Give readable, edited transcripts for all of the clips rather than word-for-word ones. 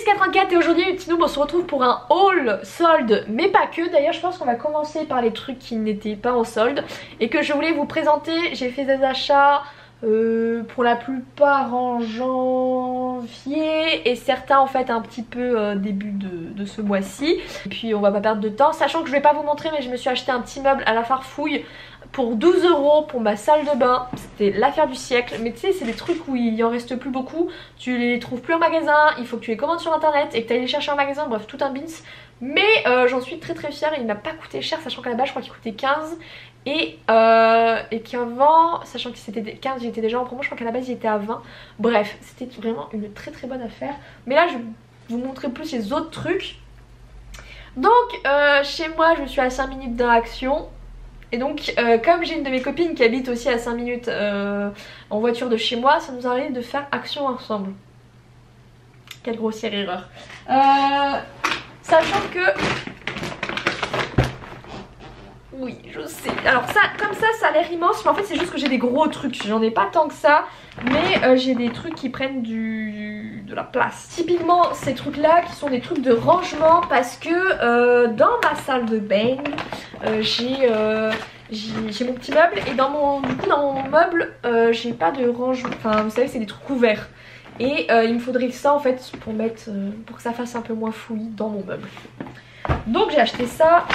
Louise84 et aujourd'hui petit noob on se retrouve pour un haul solde mais pas que. D'ailleurs je pense qu'on va commencer par les trucs qui n'étaient pas en solde et que je voulais vous présenter. J'ai fait des achats pour la plupart en janvier et certains en fait un petit peu début de ce mois-ci. Et puis on va pas perdre de temps, sachant que je vais pas vous montrer mais je me suis acheté un petit meuble à la Farfouille pour 12 € pour ma salle de bain. C'était l'affaire du siècle, mais tu sais c'est des trucs où il en reste plus beaucoup, tu les trouves plus en magasin, il faut que tu les commandes sur internet et que tu ailles les chercher en magasin, bref tout un bins. Mais j'en suis très fière, il m'a pas coûté cher, sachant qu'à la base je crois qu'il coûtait 15 et qu'avant, sachant que c'était 15 il était déjà en promo, je crois qu'à la base il était à 20. Bref, c'était vraiment une très bonne affaire. Mais là je vais vous montrer plus les autres trucs. Donc chez moi je suis à 5 minutes d'un Action. Et donc comme j'ai une de mes copines qui habite aussi à 5 minutes en voiture de chez moi, ça nous arrive de faire Action ensemble. Quelle grossière erreur. Sachant que... Oui je sais. Alors ça, comme ça a l'air immense, mais en fait c'est juste que j'ai des gros trucs. J'en ai pas tant que ça, mais j'ai des trucs qui prennent de la place. Typiquement ces trucs là qui sont des trucs de rangement, parce que dans ma salle de bain j'ai mon petit meuble et dans mon meuble j'ai pas de rangement, enfin vous savez c'est des trucs ouverts. Et il me faudrait ça en fait pour mettre, pour que ça fasse un peu moins fouillis dans mon meuble. Donc j'ai acheté ça,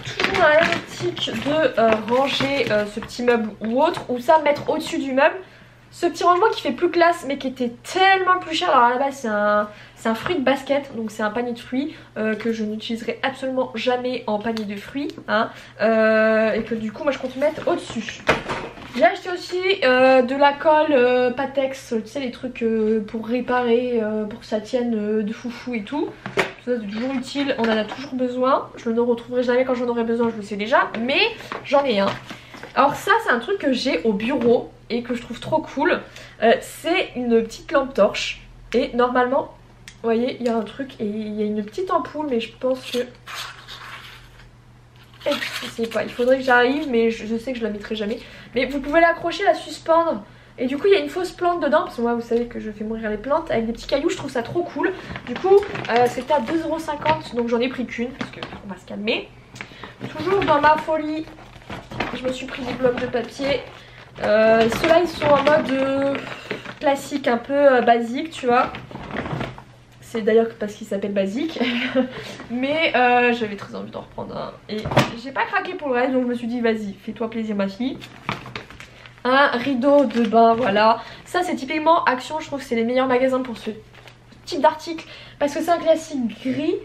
toujours dans la optique de ranger ce petit meuble ou autre, ou ça mettre au-dessus du meuble. Ce petit rangement qui fait plus classe mais qui était tellement plus cher. Alors à la base c'est un fruit de basket, donc c'est un panier de fruits que je n'utiliserai absolument jamais en panier de fruits hein, et que du coup moi je compte mettre au-dessus. J'ai acheté aussi de la colle Patex, tu sais les trucs pour réparer, pour que ça tienne de foufou et tout. Ça c'est toujours utile, on en a toujours besoin. Je ne le retrouverai jamais quand j'en aurai besoin, je le sais déjà, mais j'en ai un. Alors ça c'est un truc que j'ai au bureau et que je trouve trop cool. C'est une petite lampe torche et normalement, vous voyez il y a un truc et il y a une petite ampoule, mais je pense que... Je sais pas, il faudrait que j'arrive mais je sais que je la mettrai jamais. Mais vous pouvez l'accrocher, la suspendre. Et du coup il y a une fausse plante dedans, parce que moi vous savez que je fais mourir les plantes avec des petits cailloux, je trouve ça trop cool. Du coup c'était à 2,50 €, donc j'en ai pris qu'une parce qu'on va se calmer. Toujours dans ma folie, je me suis pris des blocs de papier. Ceux-là ils sont en mode classique, un peu basique tu vois. C'est d'ailleurs parce qu'il s'appelle basique. Mais j'avais très envie d'en reprendre un. Et j'ai pas craqué pour le reste, donc je me suis dit vas-y fais-toi plaisir ma fille. Un rideau de bain, voilà. Ça c'est typiquement Action, je trouve que c'est les meilleurs magasins pour ce type d'article. Parce que c'est un classique gris.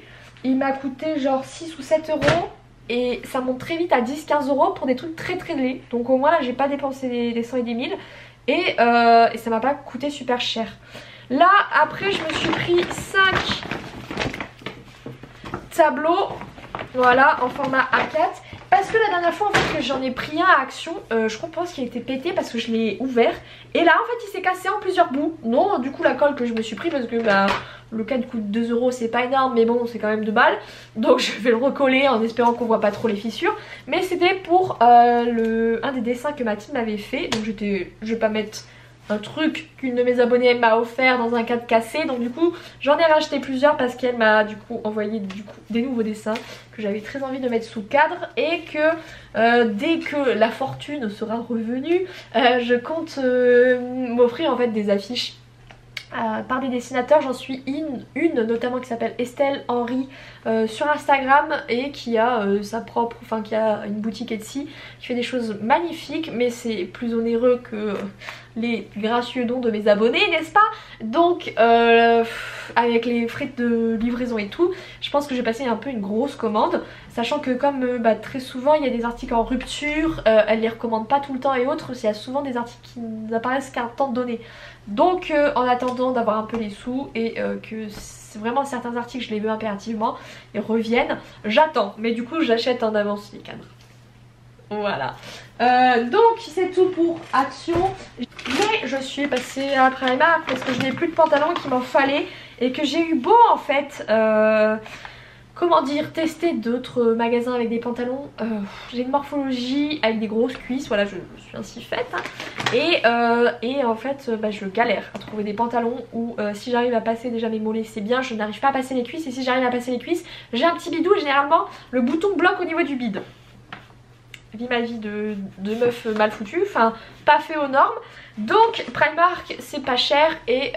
Il m'a coûté genre 6 ou 7 €. Et ça monte très vite à 10-15 € pour des trucs très laids. Donc au moins là j'ai pas dépensé des 100 et des 1000. Et ça m'a pas coûté super cher. Là après je me suis pris 5 tableaux. Voilà, en format A4. Parce que la dernière fois en fait que j'en ai pris un à Action, je pense qu'il a été pété parce que je l'ai ouvert. Et là en fait il s'est cassé en plusieurs bouts. Non du coup la colle que je me suis pris, parce que bah, le cadre coûte 2 € c'est pas énorme mais bon c'est quand même 2 balles. Donc je vais le recoller en espérant qu'on voit pas trop les fissures. Mais c'était pour un des dessins que Mathilde m'avait fait. Donc je vais pas mettre un truc qu'une de mes abonnées m'a offert dans un cadre cassé, donc du coup j'en ai racheté plusieurs parce qu'elle m'a du coup envoyé des nouveaux dessins que j'avais très envie de mettre sous cadre. Et que dès que la fortune sera revenue, je compte m'offrir en fait des affiches par des dessinateurs. J'en suis une notamment qui s'appelle Estelle Henry sur Instagram et qui a sa propre, enfin qui a une boutique Etsy qui fait des choses magnifiques, mais c'est plus onéreux que les gracieux dons de mes abonnés, n'est-ce pas? Donc avec les frais de livraison et tout, je pense que j'ai passé un peu une grosse commande, sachant que comme très souvent il y a des articles en rupture, elle les recommande pas tout le temps et autres, il y a souvent des articles qui n'apparaissent qu'à un temps donné. Donc en attendant d'avoir un peu les sous et que vraiment certains articles je les veux impérativement, ils reviennent, j'attends, mais du coup j'achète en avance les cadres. Voilà, donc c'est tout pour Action. Mais je suis passée à Primark parce que je n'ai plus de pantalon, qu'il m'en fallait, et que j'ai eu beau en fait comment dire, tester d'autres magasins avec des pantalons. J'ai une morphologie avec des grosses cuisses, voilà, je suis ainsi faite. Et en fait, je galère à trouver des pantalons où si j'arrive à passer déjà mes mollets, c'est bien, je n'arrive pas à passer les cuisses. Et si j'arrive à passer les cuisses, j'ai un petit bidou et généralement le bouton bloque au niveau du bide. Vis ma vie de meuf mal foutue, enfin pas fait aux normes. Donc Primark c'est pas cher et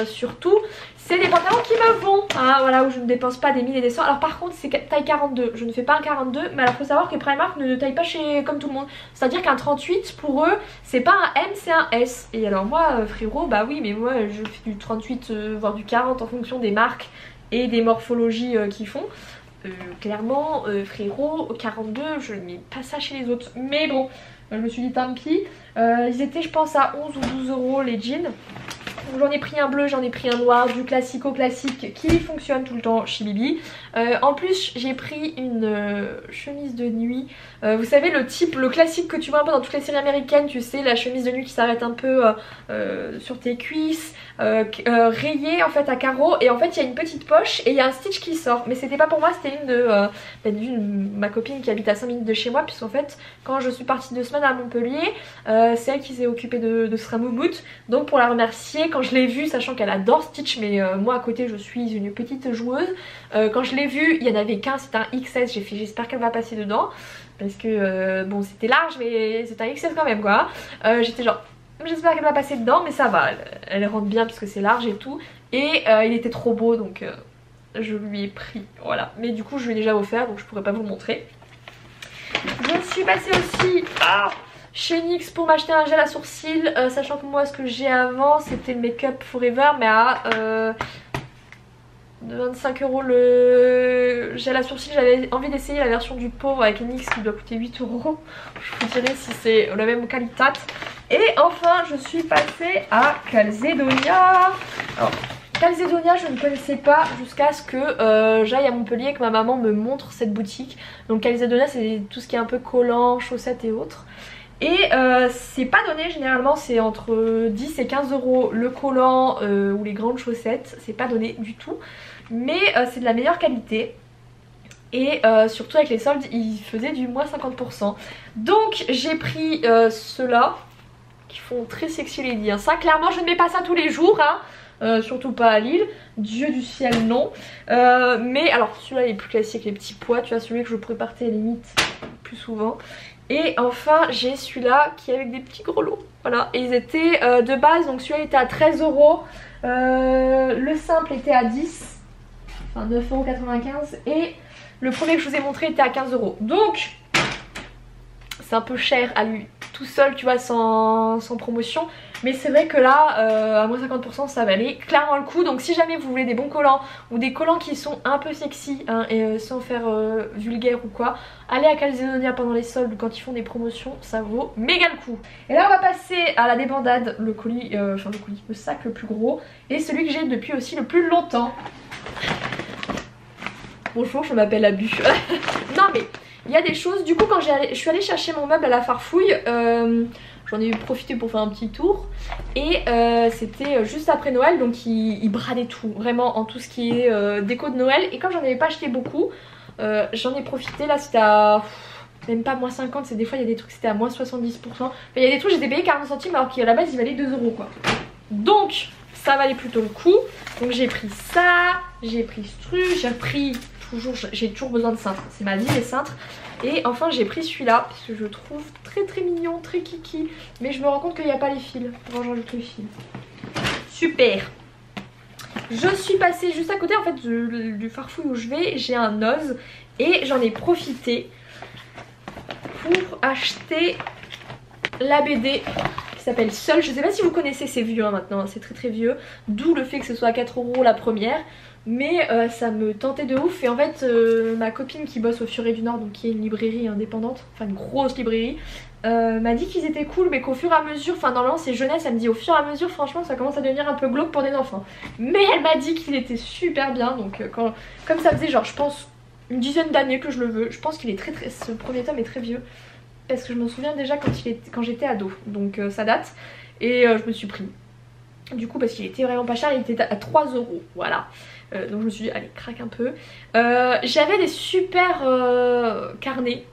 surtout c'est des pantalons qui me vont, hein, voilà, où je ne dépense pas des 1000 et des cents. Alors par contre c'est taille 42, je ne fais pas un 42, mais alors faut savoir que Primark ne taille pas chez comme tout le monde. C'est à dire qu'un 38 pour eux c'est pas un M, c'est un S. Et alors moi frérot, bah oui, mais moi je fais du 38 voire du 40 en fonction des marques et des morphologies qu'ils font. Clairement frérot 42 je ne mets pas ça chez les autres, mais bon je me suis dit tant pis. Ils étaient je pense à 11 ou 12 euros les jeans. J'en ai pris un bleu, j'en ai pris un noir, du classico classique qui fonctionne tout le temps chez Bibi. En plus j'ai pris une chemise de nuit, vous savez le type, le classique que tu vois un peu dans toutes les séries américaines, tu sais, la chemise de nuit qui s'arrête un peu sur tes cuisses, rayée en fait à carreaux, et en fait il y a une petite poche et il y a un stitch qui sort. Mais c'était pas pour moi, c'était une de ma copine qui habite à 5 minutes de chez moi, puisqu'en fait quand je suis partie 2 semaines à Montpellier, c'est elle qui s'est occupée de ce rameau boot. Donc pour la remercier, quand je l'ai vue, sachant qu'elle adore Stitch, mais moi à côté je suis une petite joueuse, quand je l'ai vue il y en avait qu'un, c'était un XS, j'ai fait j'espère qu'elle va passer dedans, parce que bon c'était large mais c'était un XS quand même quoi. J'étais genre j'espère qu'elle va passer dedans, mais ça va, elle rentre bien puisque c'est large et tout, et il était trop beau donc je lui ai pris, voilà. Mais du coup je lui ai déjà offert donc je pourrais pas vous le montrer. Je suis passée aussi chez NYX pour m'acheter un gel à sourcils, sachant que moi ce que j'ai avant c'était le Make Up Forever, mais à 25 euros le gel à sourcils. J'avais envie d'essayer la version du pauvre avec NYX qui doit coûter 8 euros. Je vous dirai si c'est la même qualité. Et enfin je suis passée à Calzedonia. Alors Calzedonia je ne connaissais pas jusqu'à ce que j'aille à Montpellier et que ma maman me montre cette boutique. Donc Calzedonia c'est tout ce qui est un peu collant, chaussettes et autres. Et c'est pas donné, généralement c'est entre 10 et 15 euros le collant ou les grandes chaussettes, c'est pas donné du tout, mais c'est de la meilleure qualité. Et surtout avec les soldes ils faisaient du moins 50%. Donc j'ai pris ceux-là qui font très sexy lady, hein. Ça clairement je ne mets pas ça tous les jours hein. Surtout pas à Lille, Dieu du ciel non. Mais alors celui-là il est plus classique, les petits pois, tu vois, celui que je pourrais porter à la limite plus souvent. Et enfin j'ai celui-là qui est avec des petits grelots, voilà, et ils étaient de base, donc celui-là était à 13 euros, le simple était à 10, enfin 9,95 € et le premier que je vous ai montré était à 15 euros. Donc c'est un peu cher à lui tout seul, tu vois, sans promotion. Mais c'est vrai que là, à moins 50%, ça valait clairement le coup. Donc si jamais vous voulez des bons collants ou des collants qui sont un peu sexy hein, et sans faire vulgaire ou quoi, allez à Calzedonia pendant les soldes, quand ils font des promotions, ça vaut méga le coup. Et là on va passer à la débandade, le colis, le sac le plus gros et celui que j'ai depuis aussi le plus longtemps. Bonjour, je m'appelle Abu. Non mais il y a des choses, du coup quand je suis allée chercher mon meuble à la Farfouille, j'en ai profité pour faire un petit tour et c'était juste après Noël, donc ils bradaient tout, vraiment en tout ce qui est déco de Noël. Et comme j'en avais pas acheté beaucoup, j'en ai profité, là c'était à même pas moins 50, c'est des fois il y a des trucs c'était à moins 70%. Enfin, il y a des trucs j'étais payé 40 centimes alors qu'à la base ils valaient 2 euros quoi. Donc ça valait plutôt le coup. Donc j'ai pris ça, j'ai pris ce truc, j'ai toujours besoin de cintres, c'est ma vie les cintres. Et enfin j'ai pris celui-là parce que je le trouve très très mignon, très kiki. Mais je me rends compte qu'il n'y a pas les fils. Bon, j'ajoute les fils. Super. Je suis passée juste à côté en fait du Farfouille où je vais. J'ai un Oz et j'en ai profité pour acheter la BD qui s'appelle Seul. Je sais pas si vous connaissez, c'est vieux hein, maintenant, c'est très très vieux. D'où le fait que ce soit à 4 euros la première. Mais ça me tentait de ouf. Et en fait ma copine qui bosse au Furet du Nord, donc qui est une librairie indépendante, enfin une grosse librairie, m'a dit qu'ils étaient cool mais qu'au fur et à mesure, enfin normalement c'est jeunesse, elle me dit au fur et à mesure franchement ça commence à devenir un peu glauque pour des enfants. Mais elle m'a dit qu'il était super bien, donc comme ça faisait genre je pense une dizaine d'années que je le veux, je pense qu'il est très ce premier tome est très vieux. Parce que je m'en souviens déjà quand j'étais ado, donc ça date. Et je me suis pris. Du coup parce qu'il était vraiment pas cher, il était à 3 €. Voilà. Donc je me suis dit allez craque un peu. J'avais des super carnets.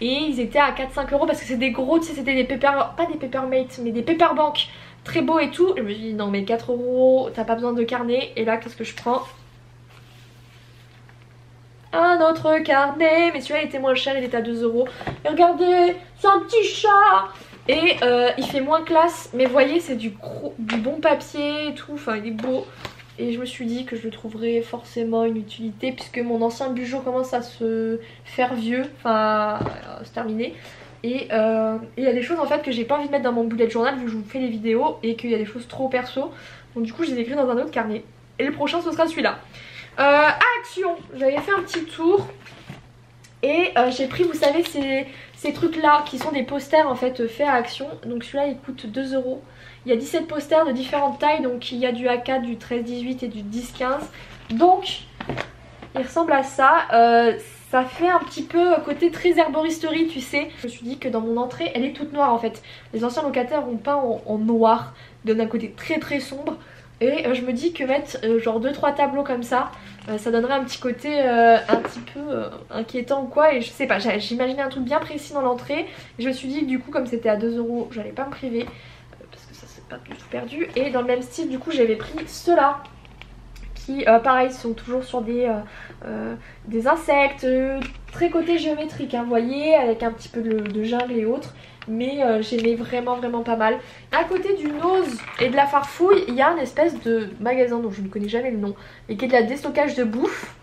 Et ils étaient à 4-5 € parce que c'est des gros, tu sais, c'était des pas des Papermate, mais des Paperbank très beaux et tout. Et je me suis dit non mais 4 €, t'as pas besoin de carnet. Et là qu'est-ce que je prends? Un autre carnet, mais celui-là il était moins cher, il était à 2 €. Et regardez, c'est un petit chat. Et il fait moins classe, mais vous voyez c'est du bon papier et tout, enfin il est beau. Et je me suis dit que je le trouverais forcément une utilité puisque mon ancien Bujo commence à se faire vieux, enfin à se terminer. Et il y a des choses en fait que j'ai pas envie de mettre dans mon bullet journal vu que je vous fais les vidéos et qu'il y a des choses trop perso. Donc du coup je les écris dans un autre carnet. Et le prochain ce sera celui-là. Action, j'avais fait un petit tour. Et j'ai pris, vous savez, ces trucs là qui sont des posters en fait faits à Action. Donc celui-là il coûte 2 €. Il y a 17 posters de différentes tailles, donc il y a du A4, du 13-18 et du 10-15. Donc il ressemble à ça. Ça fait un petit peu côté très herboristerie, tu sais. Je me suis dit que dans mon entrée, elle est toute noire en fait. Les anciens locataires ont peint en noir, donne un côté très très sombre. Et je me dis que mettre genre 2-3 tableaux comme ça, ça donnerait un petit côté un petit peu inquiétant ou quoi. Et je sais pas, j'imaginais un truc bien précis dans l'entrée. Je me suis dit que du coup comme c'était à 2 €, j'allais pas me priver. Parce que ça c'est pas du tout perdu. Et dans le même style du coup j'avais pris ceux-là. Qui pareil sont toujours sur des insectes, très côté géométrique hein, vous voyez, avec un petit peu de jungle et autres. Mais j'aimais vraiment pas mal. À côté du Nose et de la Farfouille, il y a un espèce de magasin dont je ne connais jamais le nom, et qui est de la déstockage de bouffe.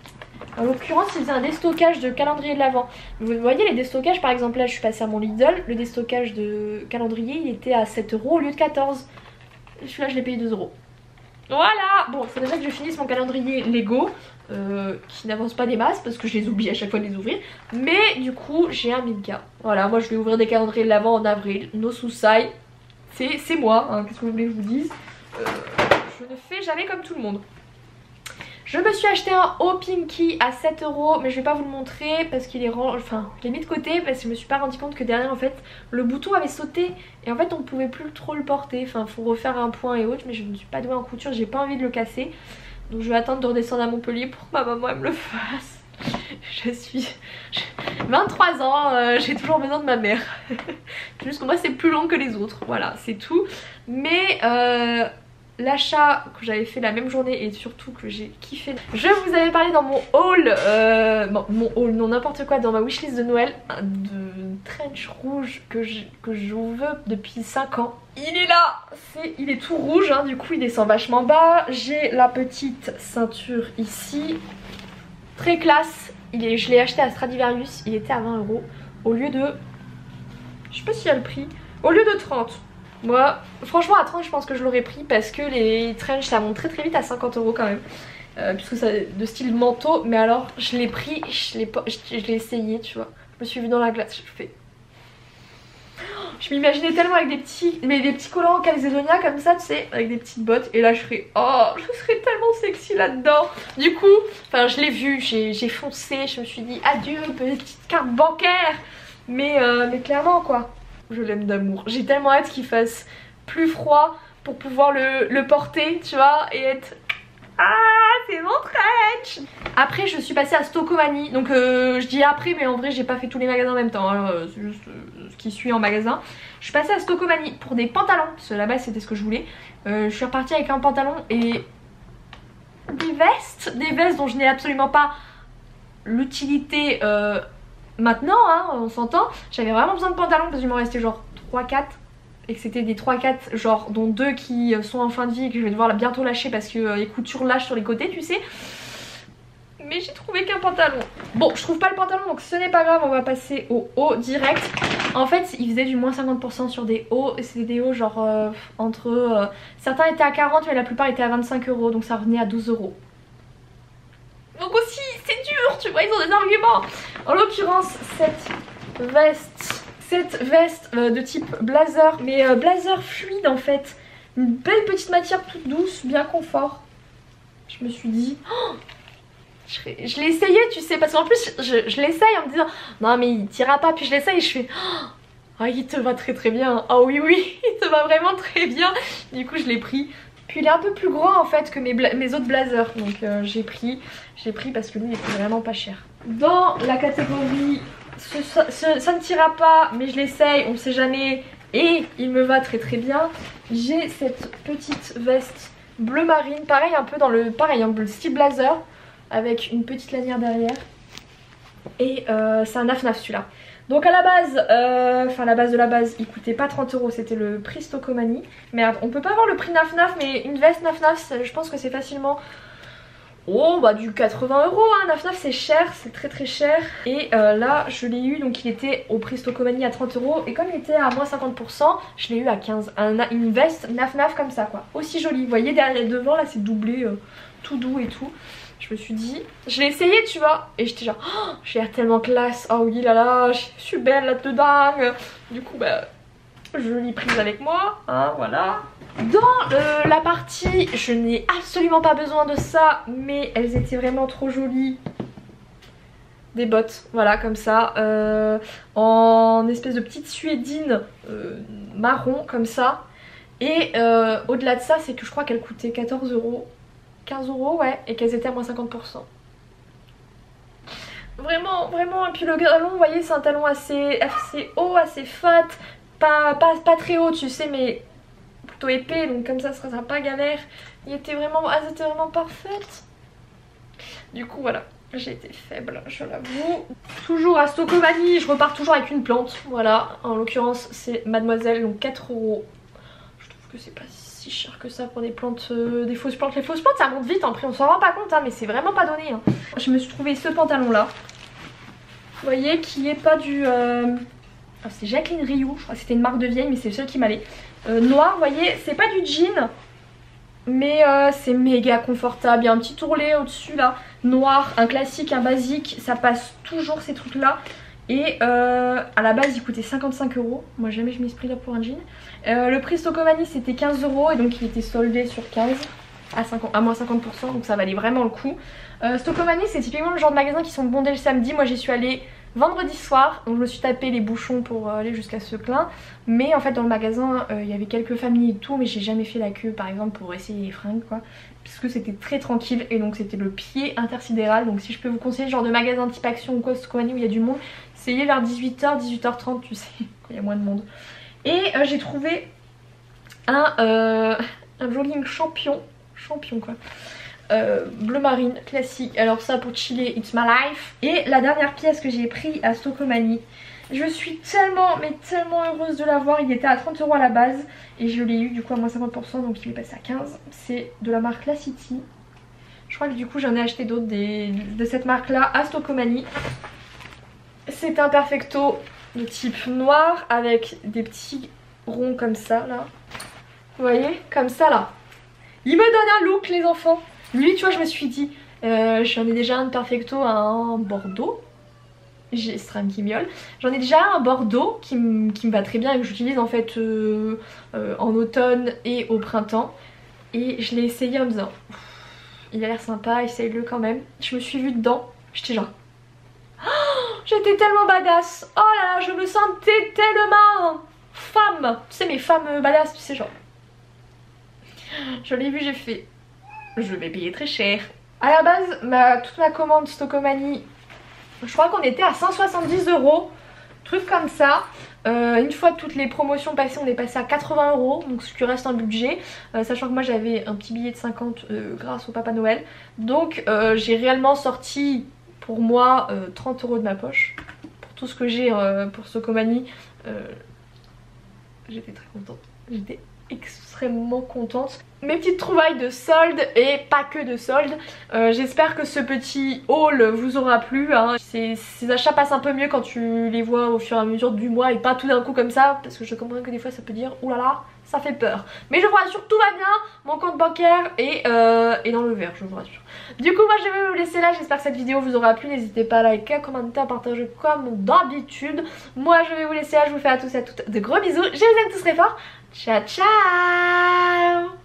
En l'occurrence il faisait un déstockage de calendrier de l'Avent. Vous voyez les déstockages par exemple, là je suis passée à mon Lidl, le déstockage de calendrier il était à 7 € au lieu de 14. Celui-là je l'ai payé 2 €. Voilà. Bon, il faut déjà que je finisse mon calendrier Lego qui n'avance pas des masses parce que je les oublie à chaque fois de les ouvrir. Mais du coup j'ai un Milka. Voilà, moi je vais ouvrir des calendriers de l'Avent en avril. No Susai, c'est moi, hein. Qu'est-ce que vous voulez que je vous dise, je ne fais jamais comme tout le monde. Je me suis acheté un haut Pinky à 7 €, mais je vais pas vous le montrer parce qu'il est enfin, je l'ai mis de côté parce que je me suis pas rendu compte que derrière en fait le bouton avait sauté et en fait on pouvait plus trop le porter. Enfin, faut refaire un point et autres, mais je ne suis pas douée en couture, j'ai pas envie de le casser. Donc je vais attendre de redescendre à Montpellier pour que ma maman elle me le fasse. Je suis 23 ans, j'ai toujours besoin de ma mère. Juste que moi c'est plus long que les autres, voilà, c'est tout. Mais l'achat que j'avais fait la même journée et surtout que j'ai kiffé. Je vous avais parlé dans mon haul, bon, mon haul, non n'importe quoi, dans ma wishlist de Noël, de trench rouge que je veux depuis 5 ans. Il est là, il est tout rouge, hein, du coup il descend vachement bas. J'ai la petite ceinture ici, très classe. Je l'ai acheté à Stradivarius, il était à 20 € au lieu de... Je sais pas s'il y a le prix, au lieu de 30. Moi, franchement à 30 je pense que je l'aurais pris parce que les trench ça monte très vite à 50 € quand même. Puisque c'est de style manteau, mais alors je l'ai pris, je l'ai essayé tu vois. Je me suis vue dans la glace, je m'imaginais tellement avec des petits collants en calzédonia comme ça tu sais, avec des petites bottes. Et là je serais, oh je serais tellement sexy là-dedans. Du coup, enfin je l'ai vu, j'ai foncé, je me suis dit adieu petite carte bancaire. Mais clairement quoi. Je l'aime d'amour. J'ai tellement hâte qu'il fasse plus froid pour pouvoir le porter, tu vois, et être... Ah, c'est mon trench. Après, je suis passée à Stocomanie. Donc, je dis après, mais en vrai, j'ai pas fait tous les magasins en même temps. Hein. C'est juste ce qui suit en magasin. Je suis passée à Stocomanie pour des pantalons. Parce que là-bas, c'était ce que je voulais. Je suis repartie avec un pantalon et des vestes dont je n'ai absolument pas l'utilité... maintenant hein, on s'entend, j'avais vraiment besoin de pantalons parce qu'il m'en restait genre 3-4 et que c'était des 3-4 genre dont 2 qui sont en fin de vie et que je vais devoir bientôt lâcher parce que les coutures lâchent sur les côtés tu sais. Mais j'ai trouvé qu'un pantalon. Bon je trouve pas le pantalon donc ce n'est pas grave, on va passer au haut direct. En fait il faisait du moins 50% sur des hauts et c'était des hauts genre entre... certains étaient à 40 mais la plupart étaient à 25 € donc ça revenait à 12 €. Donc aussi c'est dur tu vois, ils ont des arguments. En l'occurrence cette veste de type blazer, mais blazer fluide en fait. Une belle petite matière toute douce, bien confort. Je me suis dit, oh, je l'ai essayé tu sais, parce qu'en plus je l'essaye en me disant non mais il t'ira pas, puis je l'essaye et je fais oh, il te va très bien, oh oui il te va vraiment très bien. Du coup je l'ai pris Puis il est un peu plus grand en fait que mes autres blazers. Donc j'ai pris parce que lui il était vraiment pas cher. Dans la catégorie ça ne tira pas mais je l'essaye, on ne sait jamais. Et il me va très très bien. J'ai cette petite veste bleu marine, pareil un peu dans le style blazer, avec une petite lanière derrière. Et c'est un naf-naf celui-là. Donc à la base, enfin la base de la base, il coûtait pas 30 €, c'était le prix Stocomanie. Merde, on peut pas avoir le prix naf-naf, mais une veste naf-naf, je pense que c'est facilement... Oh bah du 80 €, hein. Naf-naf c'est cher, c'est très très cher. Et là je l'ai eu, donc il était au prix Stocomanie à 30 €. Et comme il était à moins 50%, je l'ai eu à 15. Une veste naf-naf comme ça quoi, aussi jolie. Vous voyez derrière et devant là c'est doublé, tout doux et tout. Je me suis dit, je l'ai essayé tu vois, et j'étais genre, oh, j'ai l'air tellement classe, oh oui là là, je suis belle là-dedans. Du coup bah, je l'ai prise avec moi, hein, voilà. Dans la partie, je n'ai absolument pas besoin de ça, mais elles étaient vraiment trop jolies. Des bottes, voilà comme ça, en espèce de petite suédine marron comme ça. Et au-delà de ça, c'est que je crois qu'elles coûtaient 14 €. 15 € ouais, et qu'elles étaient à moins 50%. Vraiment, vraiment, et puis le talon, vous voyez, c'est un talon assez haut, assez fat, pas très haut, tu sais, mais plutôt épais, donc comme ça sera pas galère. Elles étaient vraiment parfaites. Du coup, voilà, j'ai été faible, je l'avoue. Toujours à Stocomanie, je repars toujours avec une plante, voilà, en l'occurrence c'est Mademoiselle, donc 4 €. Je trouve que c'est pas si cher que ça pour des plantes, des fausses plantes. Les fausses plantes ça monte vite, après on s'en rend pas compte, hein, mais c'est vraiment pas donné. Hein. Je me suis trouvé ce pantalon là, vous voyez, qui est pas du... c'est Jacqueline Rioux, je crois que c'était une marque de vieille, mais c'est le seul qui m'allait. Noir, vous voyez, c'est pas du jean, mais c'est méga confortable. Il y a un petit ourlet au dessus là, noir, un classique, un basique, ça passe toujours ces trucs là. Et à la base il coûtait 55 €. Moi jamais je m'y suis pris là pour un jean. Le prix Stocomanie c'était 15 € et donc il était soldé sur 15 à moins 50%, donc ça valait vraiment le coup. Stocomanie c'est typiquement le genre de magasin qui sont bondés le samedi. Moi j'y suis allée vendredi soir, donc je me suis tapé les bouchons pour aller jusqu'à Seclin. Mais en fait dans le magasin il y avait quelques familles et tout, mais j'ai jamais fait la queue par exemple pour essayer les fringues quoi, puisque c'était très tranquille et donc c'était le pied intersidéral. Donc si je peux vous conseiller le genre de magasin type Action ou quoi, Stocomanie où il y a du monde, essayez vers 18 h, 18 h 30 tu sais, quand il y a moins de monde. Et j'ai trouvé un jogging champion quoi, bleu marine classique. Alors ça pour chiller, it's my life. Et la dernière pièce que j'ai pris à Stocomanie, je suis tellement mais tellement heureuse de l'avoir. Il était à 30 € à la base et je l'ai eu du coup à moins 50%, donc il est passé à 15. C'est de la marque La City. Je crois que du coup j'en ai acheté d'autres de cette marque là à Stocomanie. C'est un perfecto de type noir avec des petits ronds comme ça là. Vous voyez, comme ça là. Il me donne un look les enfants. Lui tu vois, je me suis dit, j'en ai déjà un de perfecto en bordeaux. J'ai Stram qui miaule. J'en ai déjà un bordeaux qui me va très bien et que j'utilise en fait en automne et au printemps. Et je l'ai essayé en me disant, il a l'air sympa, essaye-le quand même. Je me suis vue dedans, j'étais genre... J'étais tellement badass. Oh là là, je me sentais tellement femme. Tu sais, mes femmes badass, tu sais, genre. Je l'ai vu, j'ai fait. Je vais payer très cher. À la base, toute ma commande Stocomanie, je crois qu'on était à 170 €. Truc comme ça. Une fois toutes les promotions passées, on est passé à 80 €. Donc ce qui reste un budget. Sachant que moi j'avais un petit billet de 50 grâce au Papa Noël. Donc j'ai réellement sorti... pour moi 30 € de ma poche pour tout ce que j'ai pour Stocomanie. J'étais très contente, j'étais extrêmement contente. Mes petites trouvailles de soldes et pas que de soldes. J'espère que ce petit haul vous aura plu, hein. Ces achats passent un peu mieux quand tu les vois au fur et à mesure du mois et pas tout d'un coup comme ça, parce que je comprends que des fois ça peut dire oulala, ça fait peur. Mais je vous rassure, tout va bien, mon compte bancaire est dans le vert, je vous rassure. Du coup moi je vais vous laisser là, j'espère que cette vidéo vous aura plu. N'hésitez pas à liker, à commenter, à partager comme d'habitude. Moi je vais vous laisser là, je vous fais à tous et à toutes de gros bisous. Je vous aime tous très fort. Ciao ciao.